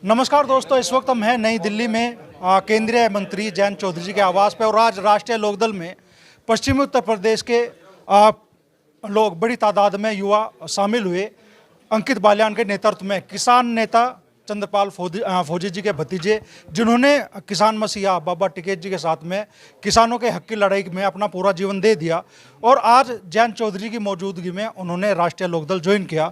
नमस्कार दोस्तों, इस वक्त हम हैं नई दिल्ली में केंद्रीय मंत्री जयंत चौधरी जी के आवास पे और आज राष्ट्रीय लोकदल में पश्चिमी उत्तर प्रदेश के लोग बड़ी तादाद में युवा शामिल हुए। अंकित बालियान के नेतृत्व में किसान नेता चंद्रपाल फौजी जी के भतीजे, जिन्होंने किसान मसीहा बाबा टिकैत जी के साथ में किसानों के हक की लड़ाई में अपना पूरा जीवन दे दिया और आज जयंत चौधरी की मौजूदगी में उन्होंने राष्ट्रीय लोकदल ज्वाइन किया।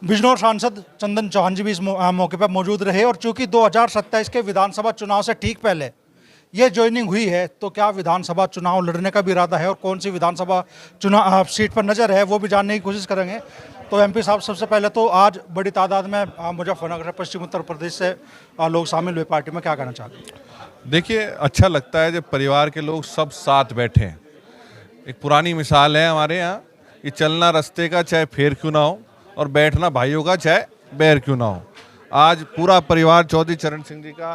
बिजनौर सांसद चंदन चौहान जी भी इस मौके पर मौजूद रहे और चूंकि 2027 के विधानसभा चुनाव से ठीक पहले ये ज्वाइनिंग हुई है, तो क्या विधानसभा चुनाव लड़ने का भी इरादा है और कौन सी विधानसभा चुनाव सीट पर नज़र है वो भी जानने की कोशिश करेंगे। तो एमपी साहब, सबसे पहले तो आज बड़ी तादाद में मुजफ्फरनगर से पश्चिम उत्तर प्रदेश से लोग शामिल हुए पार्टी में, क्या कहना चाहते हैं? देखिए, अच्छा लगता है जब परिवार के लोग सब साथ बैठे हैं। एक पुरानी मिसाल है हमारे यहाँ कि चलना रास्ते का चाहे फेर क्यों ना हो और बैठना भाइयों का चाहे बैर क्यों ना हो। आज पूरा परिवार चौधरी चरण सिंह जी का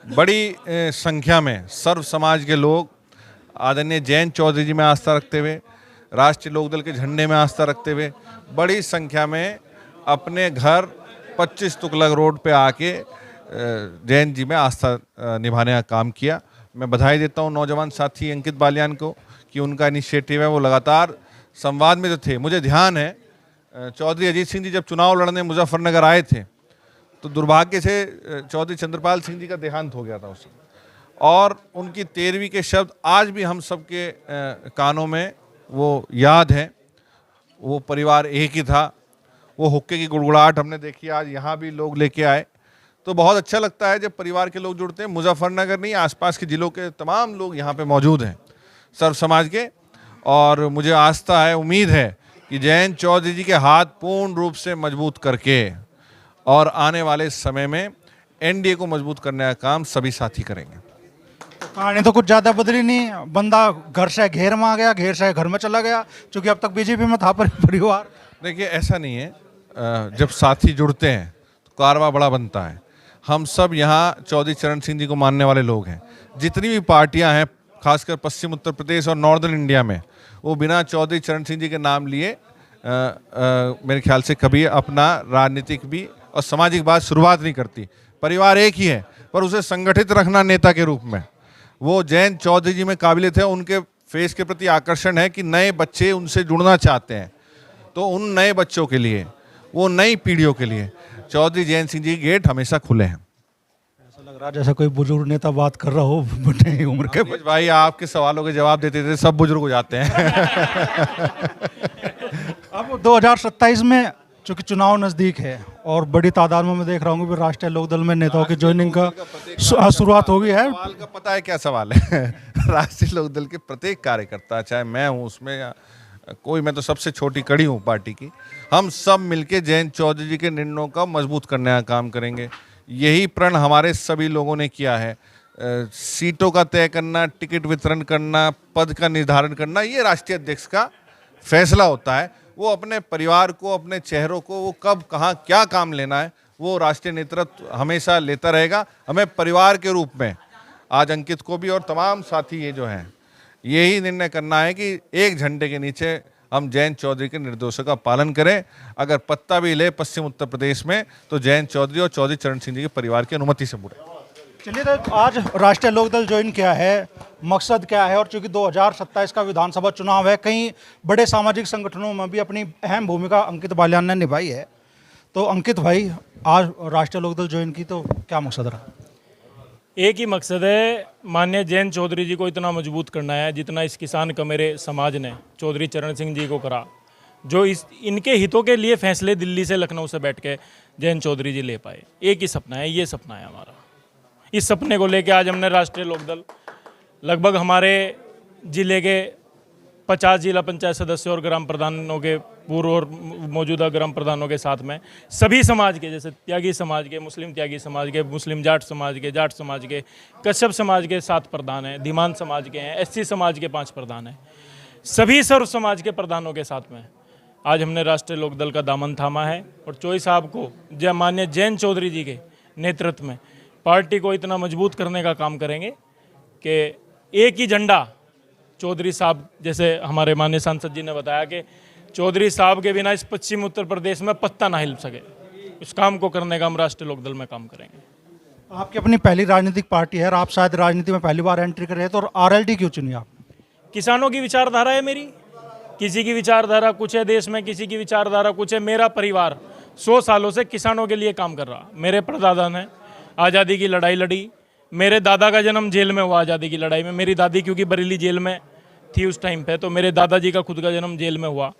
बड़ी संख्या में सर्व समाज के लोग आदरणीय जयंत चौधरी जी में आस्था रखते हुए, राष्ट्रीय लोकदल के झंडे में आस्था रखते हुए बड़ी संख्या में अपने घर 25 तुगलक रोड पे आके जयंत जी में आस्था निभाने का काम किया। मैं बधाई देता हूँ नौजवान साथी अंकित बालियान को कि उनका इनिशिएटिव है। वो लगातार संवाद में जो थे, मुझे ध्यान है चौधरी अजीत सिंह जी जब चुनाव लड़ने मुजफ्फरनगर आए थे तो दुर्भाग्य से चौधरी चंद्रपाल सिंह जी का देहांत हो गया था उस समय, और उनकी 13वीं के शब्द आज भी हम सबके कानों में वो याद है। वो परिवार एक ही था, वो हुक्के की गुड़गुड़ाहट हमने देखी, आज यहाँ भी लोग लेके आए। तो बहुत अच्छा लगता है जब परिवार के लोग जुड़ते हैं। मुजफ्फरनगर नहीं, आसपास के ज़िलों के तमाम लोग यहाँ पे मौजूद हैं सर्व समाज के, और मुझे आस्था है, उम्मीद है कि जयंत चौधरी जी के हाथ पूर्ण रूप से मजबूत करके और आने वाले समय में एनडीए को मजबूत करने का काम सभी साथी करेंगे। कहानी तो कुछ ज़्यादा बदली नहीं, बंदा घर से घेर में आ गया, घेर से घर में चला गया, क्योंकि अब तक बीजेपी में था परिवार। देखिए, ऐसा नहीं है, जब साथी जुड़ते हैं तो कारवां बड़ा बनता है। हम सब यहाँ चौधरी चरण सिंह जी को मानने वाले लोग हैं। जितनी भी पार्टियाँ हैं, खासकर पश्चिम उत्तर प्रदेश और नॉर्दर्न इंडिया में, वो बिना चौधरी चरण सिंह जी के नाम लिए मेरे ख्याल से कभी अपना राजनीतिक भी और सामाजिक बात शुरुआत नहीं करती। परिवार एक ही है, पर उसे संगठित रखना नेता के रूप में वो जयंत चौधरी जी में काबिलियत है। उनके फेस के प्रति आकर्षण है कि नए बच्चे उनसे जुड़ना चाहते हैं, तो उन नए बच्चों के लिए, वो नई पीढ़ियों के लिए चौधरी जयंत सिंह जी के गेट हमेशा खुले हैं। ऐसा लग रहा है जैसे कोई बुजुर्ग नेता बात कर रहा हो, बड़े उम्र के। भाई, आपके सवालों के जवाब देते देते सब बुजुर्ग हो जाते हैं। अब 2027 में चूंकि चुनाव नज़दीक है और बड़ी तादाद में मैं देख रहा हूँ कि राष्ट्रीय लोकदल में नेताओं की ज्वाइनिंग का शुरुआत हो गई है। सवाल का पता है क्या सवाल है? राष्ट्रीय लोकदल के प्रत्येक कार्यकर्ता, चाहे मैं हूँ उसमें या कोई, मैं तो सबसे छोटी कड़ी हूँ पार्टी की, हम सब मिलके जयंत चौधरी जी के निर्णयों का मजबूत करने का काम करेंगे। यही प्रण हमारे सभी लोगों ने किया है। सीटों का तय करना, टिकट वितरण करना, पद का निर्धारण करना, ये राष्ट्रीय अध्यक्ष का फैसला होता है। वो अपने परिवार को, अपने चेहरों को, वो कब कहाँ क्या काम लेना है, वो राष्ट्रीय नेतृत्व हमेशा लेता रहेगा। हमें परिवार के रूप में आज अंकित को भी और तमाम साथी ये जो हैं, यही निर्णय करना है कि एक झंडे के नीचे हम जयंत चौधरी के निर्देशों का पालन करें। अगर पत्ता भी ले पश्चिम उत्तर प्रदेश में, तो जयंत चौधरी और चौधरी चरण सिंह जी के परिवार की अनुमति से मुड़े। चलिए, तो आज राष्ट्रीय लोकदल ज्वाइन किया है, मकसद क्या है? और चूंकि 2027 का विधानसभा चुनाव है, कई बड़े सामाजिक संगठनों में भी अपनी अहम भूमिका अंकित बालियान ने निभाई है। तो अंकित भाई, आज राष्ट्रीय लोकदल ज्वाइन की, तो क्या मकसद रहा? एक ही मकसद है, माननीय जयंत चौधरी जी को इतना मजबूत करना है जितना इस किसान कमेरे समाज ने चौधरी चरण सिंह जी को करा, जो इनके हितों के लिए फैसले दिल्ली से, लखनऊ से बैठ के जयंत चौधरी जी ले पाए। एक ही सपना है, ये सपना है हमारा। इस सपने को लेके आज हमने राष्ट्रीय लोकदल, लगभग हमारे ज़िले के 50 जिला पंचायत सदस्य और ग्राम प्रधानों के, पूर्व और मौजूदा ग्राम प्रधानों के साथ में सभी समाज के, जैसे त्यागी समाज के, मुस्लिम त्यागी समाज के, मुस्लिम जाट समाज के, कश्यप समाज के 7 प्रधान हैं, धीमान समाज के हैं, एससी समाज के 5 प्रधान हैं, सभी सर्व समाज के प्रधानों के साथ में आज हमने राष्ट्रीय लोकदल का दामन थामा है। और चौधरी साहब को, माननीय जयंत चौधरी जी के नेतृत्व में पार्टी को इतना मजबूत करने का काम करेंगे कि एक ही झंडा चौधरी साहब, जैसे हमारे माननीय सांसद जी ने बताया कि चौधरी साहब के बिना इस पश्चिम उत्तर प्रदेश में पत्ता ना हिल सके। उस काम को करने का हम राष्ट्रीय लोकदल में काम करेंगे। आपकी अपनी पहली राजनीतिक पार्टी है और आप शायद राजनीति में पहली बार एंट्री कर रहे हैं, तो आरएलडी क्यों चुनी आप? किसानों की विचारधारा है मेरी, किसी की विचारधारा कुछ है देश में, किसी की विचारधारा कुछ है। मेरा परिवार 100 सालों से किसानों के लिए काम कर रहा। मेरे परदादा ने आज़ादी की लड़ाई लड़ी, मेरे दादा का जन्म जेल में हुआ आज़ादी की लड़ाई में। मेरी दादी क्योंकि बरेली जेल में थी उस टाइम पे, तो मेरे दादाजी का खुद का जन्म जेल में हुआ,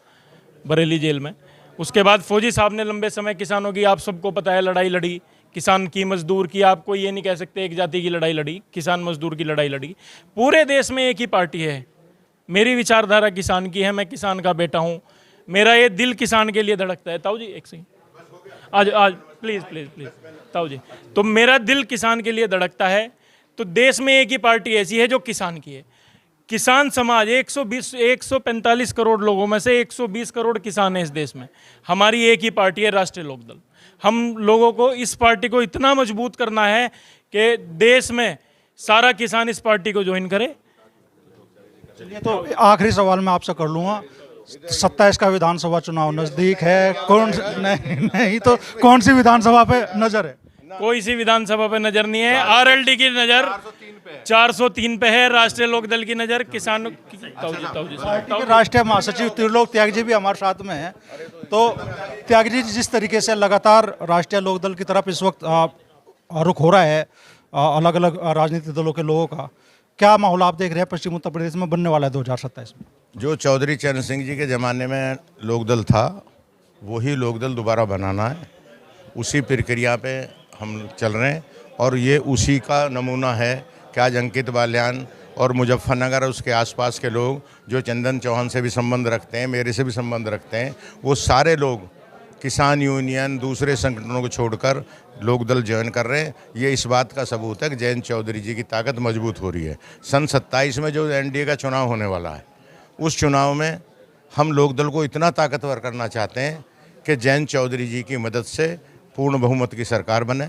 बरेली जेल में। उसके बाद फौजी साहब ने लंबे समय किसानों की, आप सबको पता है, लड़ाई लड़ी, किसान की, मजदूर की। आपको ये नहीं कह सकते एक जाति की लड़ाई लड़ी, किसान मजदूर की लड़ाई लड़ी। पूरे देश में एक ही पार्टी है, मेरी विचारधारा किसान की है, मैं किसान का बेटा हूँ, मेरा ये दिल किसान के लिए धड़कता है। ताऊ जी एक सेकंड, आज आज प्लीज़ प्लीज़ प्लीज़ ताऊ जी। तो मेरा दिल किसान के लिए धड़कता है। तो देश में एक ही पार्टी ऐसी है जो किसान की है। किसान समाज 145 करोड़ लोगों में से 120 करोड़ किसान है इस देश में। हमारी एक ही पार्टी है राष्ट्रीय लोकदल। हम लोगों को इस पार्टी को इतना मजबूत करना है कि देश में सारा किसान इस पार्टी को ज्वाइन करे। चलिए, तो आखिरी सवाल मैं आपसे कर लूँगा। 27 का विधानसभा चुनाव नज़दीक है, नहीं तो कौन सी विधानसभा पे नज़र है? कोई सी विधानसभा पे नजर नहीं है। आरएलडी की नजर 403 पे है, राष्ट्रीय लोकदल की नजर किसानों की। राष्ट्रीय महासचिव त्रिलोक त्यागी जी भी हमारे साथ में हैं। तो त्यागी जी, जिस तरीके से लगातार राष्ट्रीय लोकदल की तरफ इस वक्त रुख हो रहा है अलग अलग राजनीतिक दलों के लोगों का, क्या माहौल आप देख रहे हैं पश्चिम उत्तर प्रदेश में बनने वाला है 2027 में? जो चौधरी चरण सिंह जी के ज़माने में लोकदल था, वही लोकदल दोबारा बनाना है। उसी प्रक्रिया पे हम चल रहे हैं और ये उसी का नमूना है कि आज अंकित बाल्यान और मुजफ्फरनगर और उसके आसपास के लोग जो चंदन चौहान से भी संबंध रखते हैं, मेरे से भी संबंध रखते हैं, वो सारे लोग किसान यूनियन, दूसरे संगठनों को छोड़कर लोकदल ज्वाइन कर रहे हैं। ये इस बात का सबूत है कि जयंत चौधरी जी की ताकत मजबूत हो रही है। सन 27 में जो एनडीए का चुनाव होने वाला है, उस चुनाव में हम लोकदल को इतना ताकतवर करना चाहते हैं कि जयंत चौधरी जी की मदद से पूर्ण बहुमत की सरकार बने।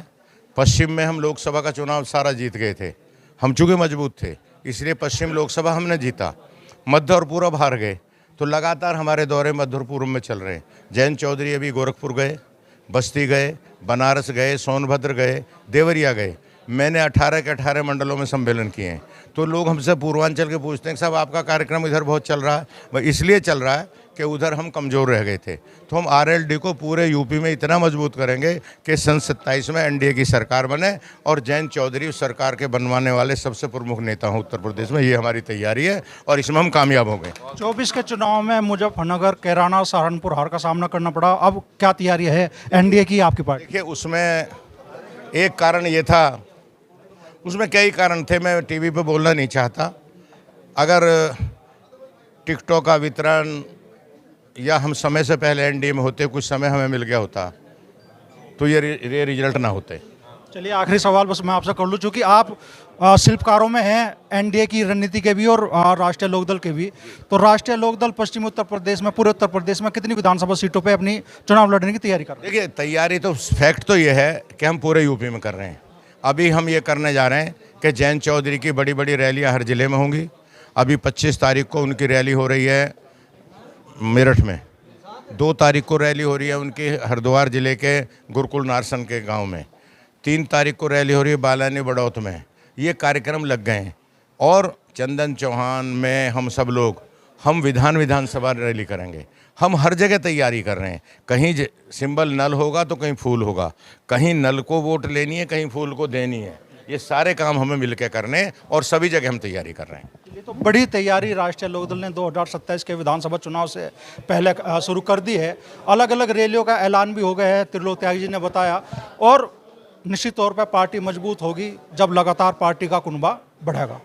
पश्चिम में हम लोकसभा का चुनाव सारा जीत गए थे, हम चूँकि मजबूत थे, इसलिए पश्चिम लोकसभा हमने जीता। मध्य और पूर्व हार गए, तो लगातार हमारे दौरे मध्य और पूर्व में चल रहे हैं। जयंत चौधरी अभी गोरखपुर गए, बस्ती गए, बनारस गए, सोनभद्र गए, देवरिया गए। मैंने 18 के 18 मंडलों में सम्मेलन किए हैं। तो लोग हमसे पूर्वांचल के पूछते हैं कि साहब आपका कार्यक्रम इधर बहुत चल रहा है। वह इसलिए चल रहा है कि उधर हम कमज़ोर रह गए थे। तो हम आरएलडी को पूरे यूपी में इतना मजबूत करेंगे कि सन 27 में एनडीए की सरकार बने और जयंत चौधरी उस सरकार के बनवाने वाले सबसे प्रमुख नेता हों उत्तर प्रदेश में। ये हमारी तैयारी है और इसमें हम कामयाब होंगे। 24 के चुनाव में मुजफ्फरनगर, कैराना, सहारनपुर हार का सामना करना पड़ा। अब क्या तैयारी है एनडीए की, आपकी पार्टी? देखिए, उसमें एक कारण ये था, उसमें कई कारण थे, मैं टीवी पे बोलना नहीं चाहता। अगर टिकटों का वितरण या हम समय से पहले एनडीए में होते, कुछ समय हमें मिल गया होता, तो ये रिजल्ट ना होते। चलिए, आखिरी सवाल बस मैं आपसे कर लूँ, चूँकि आप शिल्पकारों में हैं एनडीए की रणनीति के भी और राष्ट्रीय लोकदल के भी। तो राष्ट्रीय लोकदल पश्चिमी उत्तर प्रदेश में, पूरे उत्तर प्रदेश में कितनी विधानसभा सीटों पे अपनी चुनाव लड़ने की तैयारी कर रहे हैं? देखिए, तैयारी तो फैक्ट तो ये है कि हम पूरे यूपी में कर रहे हैं। अभी हम ये करने जा रहे हैं कि जयंत चौधरी की बड़ी बड़ी रैलियाँ हर ज़िले में होंगी। अभी 25 तारीख को उनकी रैली हो रही है मेरठ में, 2 तारीख को रैली हो रही है उनकी हरिद्वार ज़िले के गुरुकुल नारसन के गांव में, 3 तारीख को रैली हो रही है बालानी बड़ौत में। ये कार्यक्रम लग गए हैं और चंदन चौहान में हम सब लोग, हम विधानसभा रैली करेंगे। हम हर जगह तैयारी कर रहे हैं। कहीं सिंबल नल होगा तो कहीं फूल होगा, कहीं नल को वोट लेनी है, कहीं फूल को देनी है। ये सारे काम हमें मिलकर करने हैं और सभी जगह हम तैयारी कर रहे हैं। ये तो बड़ी तैयारी राष्ट्रीय लोकदल ने 2027 के विधानसभा चुनाव से पहले शुरू कर दी है। अलग अलग रैलियों का ऐलान भी हो गया है, त्रिलोक त्यागी जी ने बताया। और निश्चित तौर पर पार्टी मजबूत होगी जब लगातार पार्टी का कुनबा बढ़ेगा।